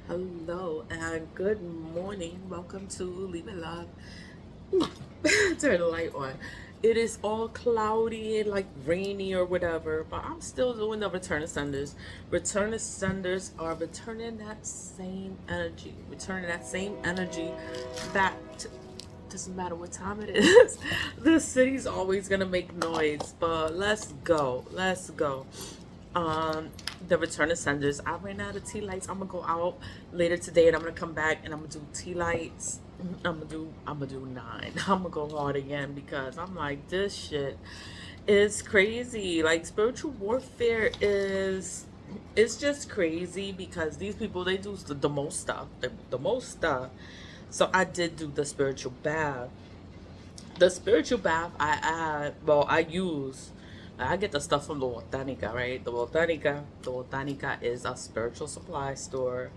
Hello and good morning. Welcome to Leave It Love. Turn the light on. It is all cloudy and like rainy or whatever, but I'm still doing the return of senders. Return of senders are returning that same energy, returning that same energy back to, doesn't matter what time it is. The city's always gonna make noise, but let's go. Let's go. Um, the return of senders. I ran out of tea lights. I'm gonna go out later today and I'm gonna come back and I'm gonna do tea lights. I'm gonna do 9. I'm gonna go hard again because I'm like, this shit is crazy. Like spiritual warfare is, it's just crazy because these people, they do the most stuff. The most stuff. So I did do the spiritual bath. The spiritual bath I add, well, I get the stuff from the Botanica, right? The Botanica is a spiritual supply store,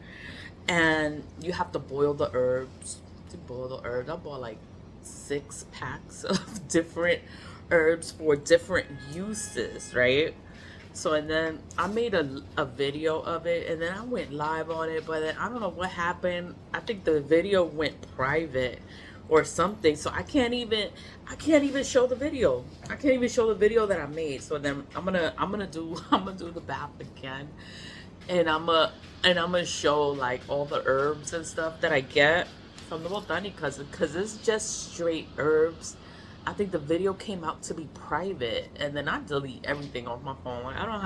and you have to boil the herbs. To boil the herbs, I bought like 6 packs of different herbs for different uses, right? So and then I made a video of it, and then I went live on it, but then I don't know what happened. I think the video went private or something, so I can't even show the video. I can't even show the video that I made. So then I'm gonna do I'm gonna do the bath again, and I'm gonna show like all the herbs and stuff that I get from the Botani cousin, because it's just straight herbs. I think the video came out to be private, and then I delete everything off my phone. Like, I don't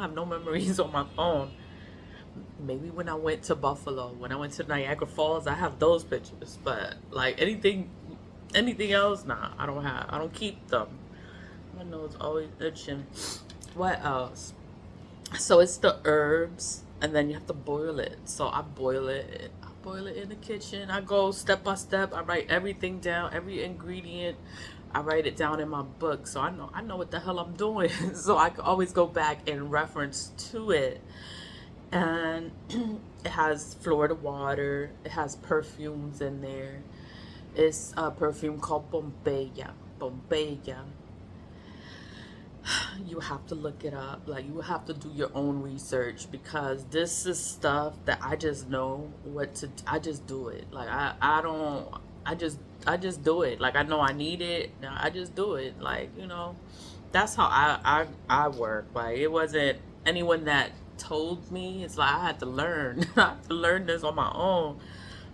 have no memories on my phone. Maybe when I went to Buffalo, when I went to Niagara Falls, I have those pictures. But like anything else, nah, I don't keep them. My nose always itching. What else? So it's the herbs, and then you have to boil it. So I boil it. I boil it in the kitchen. I go step by step. I write everything down, every ingredient. I write it down in my book, so I know what the hell I'm doing. So I can always go back and reference to it. And it has Florida water. It has perfumes in there. It's a perfume called Pompeya. Pompeya. You have to look it up. Like, you have to do your own research, because this is stuff that I just know what to. I just do it. Like, I don't. I just do it. Like, I know I need it. Now I just do it. Like, that's how I work. Like, it wasn't anyone that told me. It's like I had to learn. I had to learn this on my own.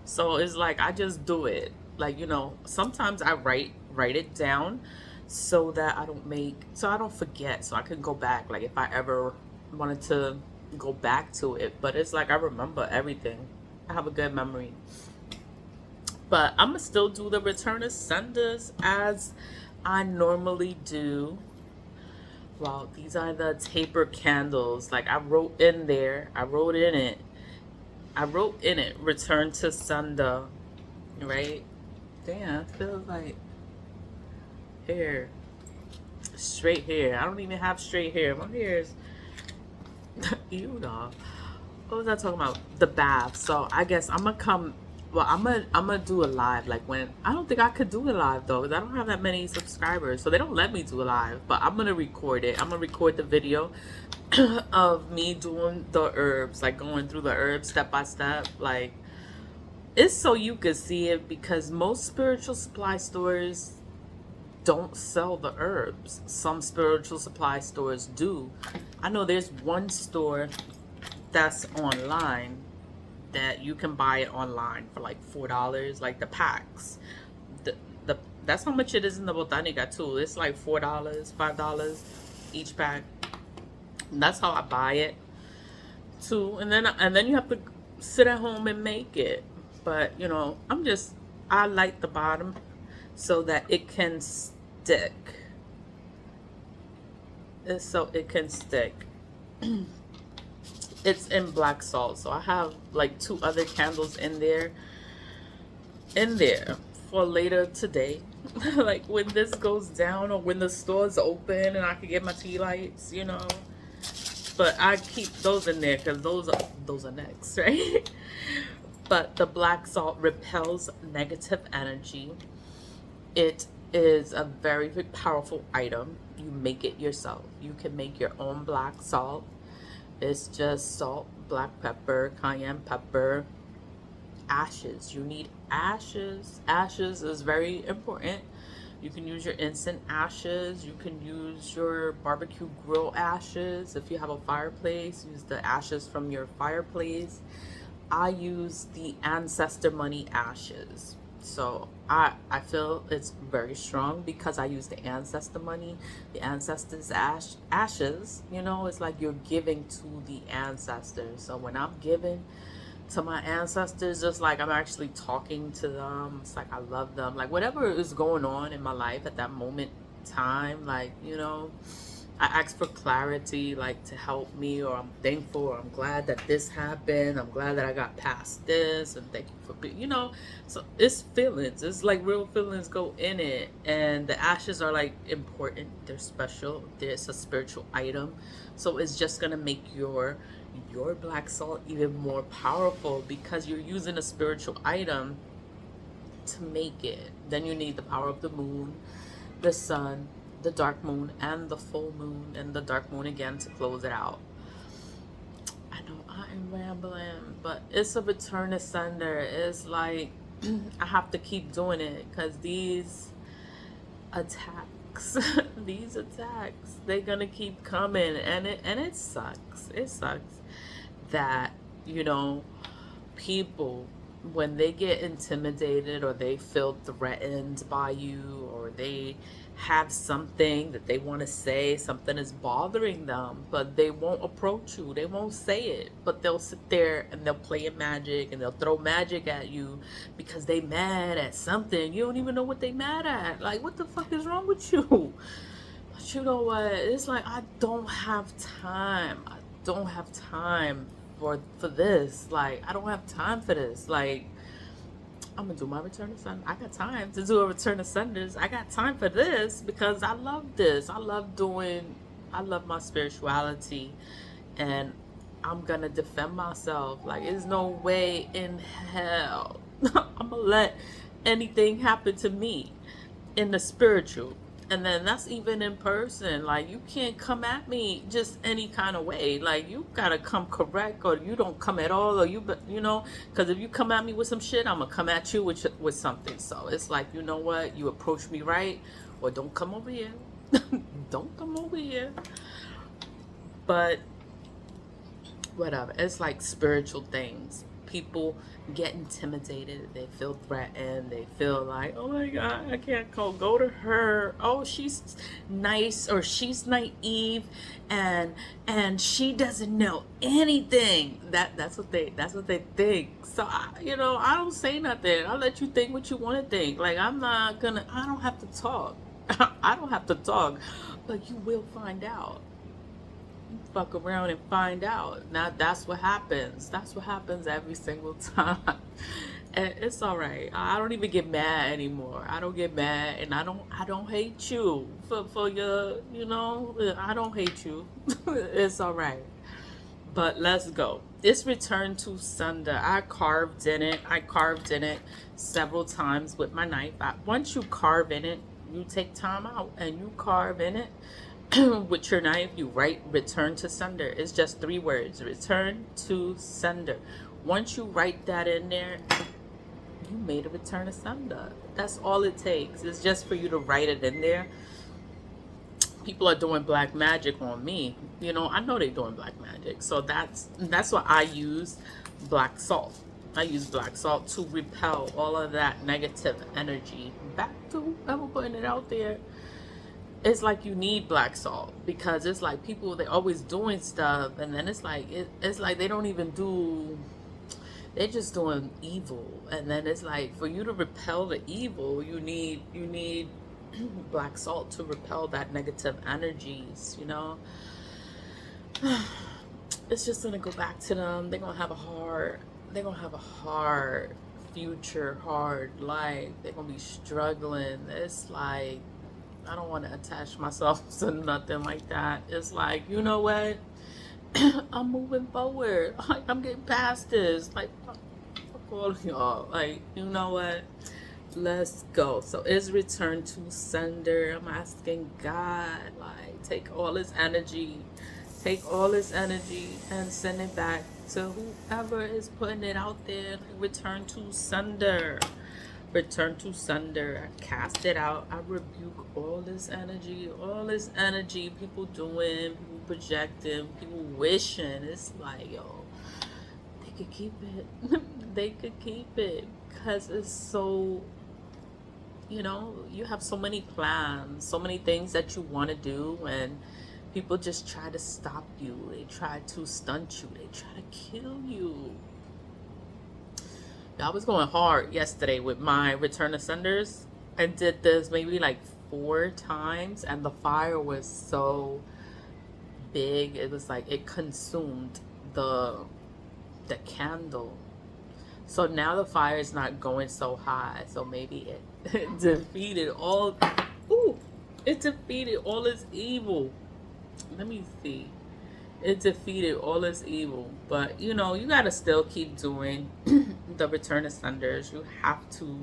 So it's like I just do it. Like, sometimes I write it down so that I don't forget, so I can go back, like if I ever wanted to go back to it. But it's like I remember everything. I have a good memory. But I'm gonna still do the return of senders as I normally do. Well, these are the taper candles. Like, I wrote in it, return to sender, right? Damn, it feels like hair. Straight hair. I don't even have straight hair. My hair is you know. What was I talking about? The bath. So I guess I'm gonna come. Well, I'm gonna do a live. Like, when I don't think I could do it live though, because I don't have that many subscribers, so they don't let me do a live. But I'm gonna record it. I'm gonna record the video of me doing the herbs, like going through the herbs step by step. Like, it's so you could see it, because most spiritual supply stores don't sell the herbs. Some spiritual supply stores do. I know there's one store that's online that you can buy it online for like $4, like the packs. The, the That's how much it is in the Botanica too. It's like $4, $5 each pack. And that's how I buy it too. And then you have to sit at home and make it. But I light the bottom so that it can stick. So it can stick. It's in black salt, so I have like 2 other candles in there for later today. Like, when this goes down, or when the store's open and I can get my tea lights. But I keep those in there because those are next, right? But the black salt repels negative energy. It is a very powerful item. You make it yourself. You can make your own black salt. It's just salt, black pepper, cayenne pepper, ashes. You need ashes. Ashes is very important. You can use your instant ashes. You can use your barbecue grill ashes. If you have a fireplace, use the ashes from your fireplace. I use the ancestor money ashes. So I feel it's very strong because I use the ancestor money, the ancestors ashes. You know, it's like you're giving to the ancestors. So when I'm giving to my ancestors, just like I'm actually talking to them. It's like I love them. Like whatever is going on in my life at that moment time, like, you know, I ask for clarity, like to help me, or I'm thankful, or I'm glad that this happened. I'm glad that I got past this, and thank you for being, you know. So it's feelings. It's like real feelings go in it, and the ashes are like important. They're special. There's a spiritual item, so it's just gonna make your black salt even more powerful because you're using a spiritual item to make it. Then you need the power of the moon, the sun, the dark moon, and the full moon, and the dark moon again to close it out. I know I am rambling, but it's a return to sender. It's like I have to keep doing it because these attacks, these attacks, they're gonna keep coming, and it sucks. It sucks that, you know, people, when they get intimidated or they feel threatened by you, or they have something that they want to say, something is bothering them, but they won't approach you, they won't say it, but they'll sit there and they'll play a magic and they'll throw magic at you because they mad at something. You don't even know what they mad at. Like, what the fuck is wrong with you? But you know what, it's like I don't have time. I don't have time for this. Like, I don't have time for this. Like, I'm gonna do my return to Sunday. I got time to do a return to Sundays. I got time for this because I love this. I love my spirituality, and I'm gonna defend myself. Like, there's no way in hell I'm gonna let anything happen to me in the spiritual. And then that's even in person. Like, you can't come at me just any kind of way. Like, you gotta come correct, or you don't come at all, or you know, because if you come at me with some shit, I'm gonna come at you with something. So it's like, you know what, you approach me right, or don't come over here. Don't come over here. But whatever, it's like spiritual things. People get intimidated, they feel threatened, they feel like, oh my god, I can't go to her, oh, she's nice, or she's naive, and she doesn't know anything. That's what they think. So you know, I don't say nothing. I'll let you think what you want to think. Like, I don't have to talk. I don't have to talk, but you will find out. Fuck around and find out. Now that's what happens. That's what happens every single time. And it's all right. I don't even get mad anymore. I don't get mad, and I don't hate you for your, you know, I don't hate you. It's all right. But let's go. It's return to sender. I carved in it. I carved in it several times with my knife. Once you carve in it, you take time out and you carve in it with your knife. You write return to sender. It's just 3 words: return to sender. Once you write that in there, you made a return to sender. That's all it takes. It's just for you to write it in there. People are doing black magic on me. You know, I know they're doing black magic. So that's why I use black salt. I use black salt to repel all of that negative energy. Back to whoever putting it out there. It's like you need black salt, because it's like people, they're always doing stuff, and then it's like it's like they don't even do, they're just doing evil. And then it's like, for you to repel the evil, you need black salt to repel that negative energies, you know. It's just gonna go back to them. They're gonna have a hard future, hard life. They're gonna be struggling. It's like, I don't want to attach myself to nothing like that. It's like, you know what? I'm moving forward. Like, I'm getting past this. Like, fuck all of y'all. Like, you know what? Let's go. So it's return to sender. I'm asking God, like, take all this energy and send it back to whoever is putting it out there. Like, return to sender. Return to sender. I cast it out. I rebuke all this energy people doing, people projecting, people wishing. It's like, yo, they could keep it. They could keep it because it's so, you have so many plans, so many things that you want to do, and people just try to stop you. They try to stunt you. They try to kill you. I was going hard yesterday with my return to senders. I did this maybe like 4 times, and the fire was so big. It was like it consumed the candle. So now the fire is not going so high. So maybe it defeated all. Ooh, it defeated all its evil. Let me see. It defeated all its evil. But you gotta still keep doing the return of senders. You have to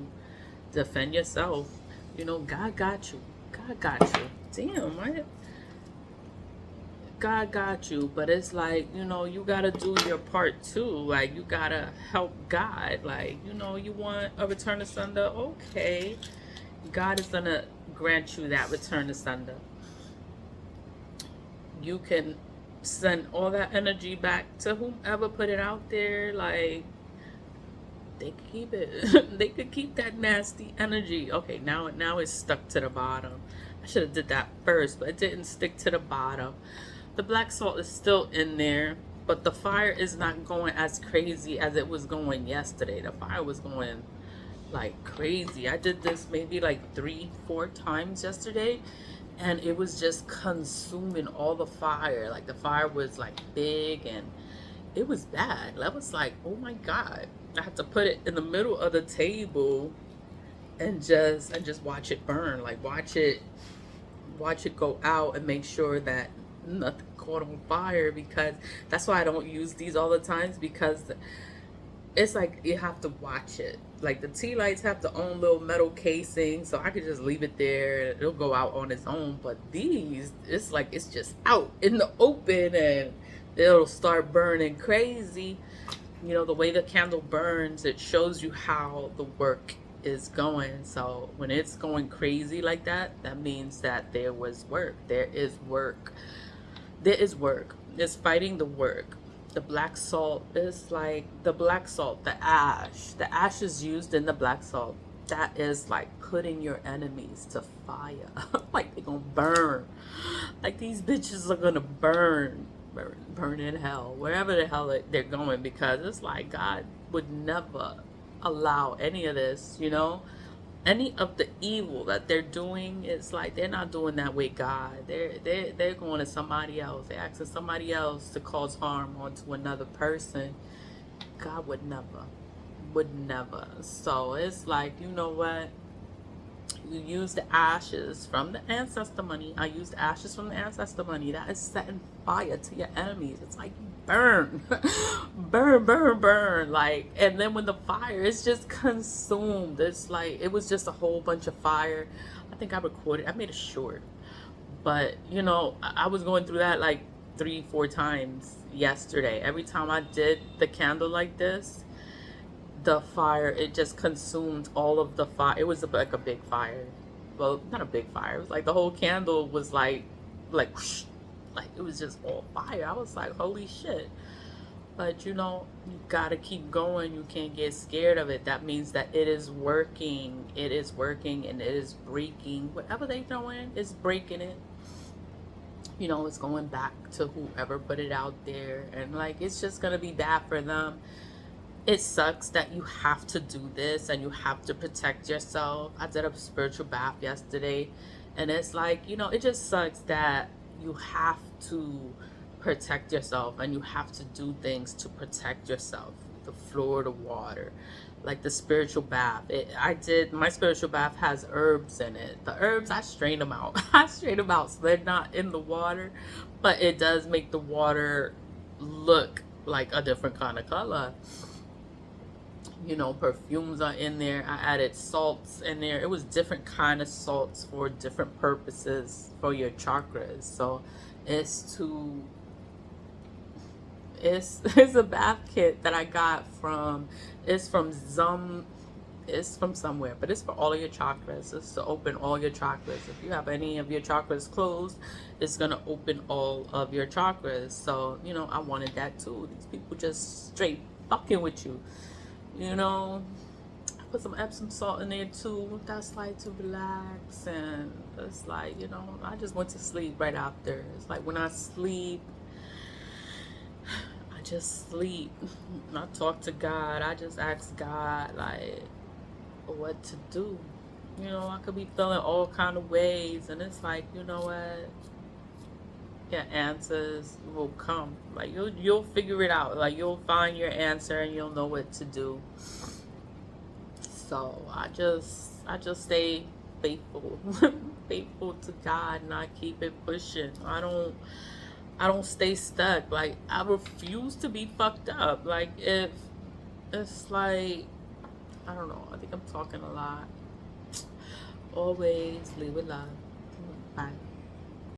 defend yourself. God got you. God got you. Damn, God got you. But it's like, you gotta do your part too. Like, you gotta help God. Like, you want a return of sender? Okay. God is gonna grant you that return of sender. You can send all that energy back to whomever put it out there. Like, they could keep it. They could keep that nasty energy. Okay, now it's stuck to the bottom. I should have did that first, but it didn't stick to the bottom. The black salt is still in there, but the fire is not going as crazy as it was going yesterday. The fire was going like crazy. I did this maybe like 3-4 times yesterday, and it was just consuming all the fire. Like, the fire was like big, and it was bad. I was like, oh my God. I had to put it in the middle of the table and just watch it burn. Like, watch it go out and make sure that nothing caught on fire, because that's why I don't use these all the times, because it's like you have to watch it. Like, the tea lights have their own little metal casing, so I could just leave it there. It'll go out on its own. But these, it's like it's just out in the open, and it'll start burning crazy. The way the candle burns, it shows you how the work is going. So when it's going crazy like that, that means that there was work. There is work. There is work. It's fighting the work. The black salt is like the black salt, the ash. The ash is used in the black salt. That is like putting your enemies to fire. Like, they're gonna burn. Like, these bitches are gonna burn in hell, wherever the hell they're going, because it's like God would never allow any of this, any of the evil that they're doing. It's like they're not doing that with God. They're going to somebody else. They're asking somebody else to cause harm onto another person. God would never. So it's like, you know what? You use the ashes from the ancestor money. I use the ashes from the ancestor money. That is setting fire to your enemies. It's like, burn, burn. Like, and then when the fire is just consumed, it's like, it was just a whole bunch of fire. I think I made a short. But, I was going through that like 3-4 times yesterday. Every time I did the candle like this, the fire, it just consumed all of the fire. It was like a big fire. Well, not a big fire. It was like the whole candle was like whoosh, like it was just all fire. I was like, holy shit. But you gotta keep going. You can't get scared of it. That means that it is working. It is working, and it is breaking. Whatever they throw in, it's breaking it. It's going back to whoever put it out there. And like, it's just gonna be bad for them. It sucks that you have to do this and you have to protect yourself. I did a spiritual bath yesterday, and it's like, it just sucks that you have to protect yourself and you have to do things to protect yourself. The floor, the water, like the spiritual bath. My spiritual bath has herbs in it. The herbs, I strain them out. I strain them out so they're not in the water, but it does make the water look like a different kind of color. Perfumes are in there. I added salts in there. It was different kind of salts for different purposes for your chakras. So it's to It's a bath kit that I got from, it's from it's from somewhere, but it's for all of your chakras. It's to open all your chakras. If you have any of your chakras closed, it's gonna open all of your chakras. So, you know, I wanted that too. These people just straight fucking with you. You know, I put some Epsom salt in there too. That's like to relax, and it's like, you know, I just went to sleep right after. It's like when I sleep, I just sleep. I talk to God. I just ask God like what to do. You know, I could be feeling all kind of ways, and it's like, you know what? Your answers will come. Like you'll figure it out. Like you'll find your answer, and you'll know what to do. So I just stay faithful, faithful to God, and I keep it pushing. I don't stay stuck. Like I refuse to be fucked up. Like if it's like, I don't know. I think I'm talking a lot. Always leave it love. Bye.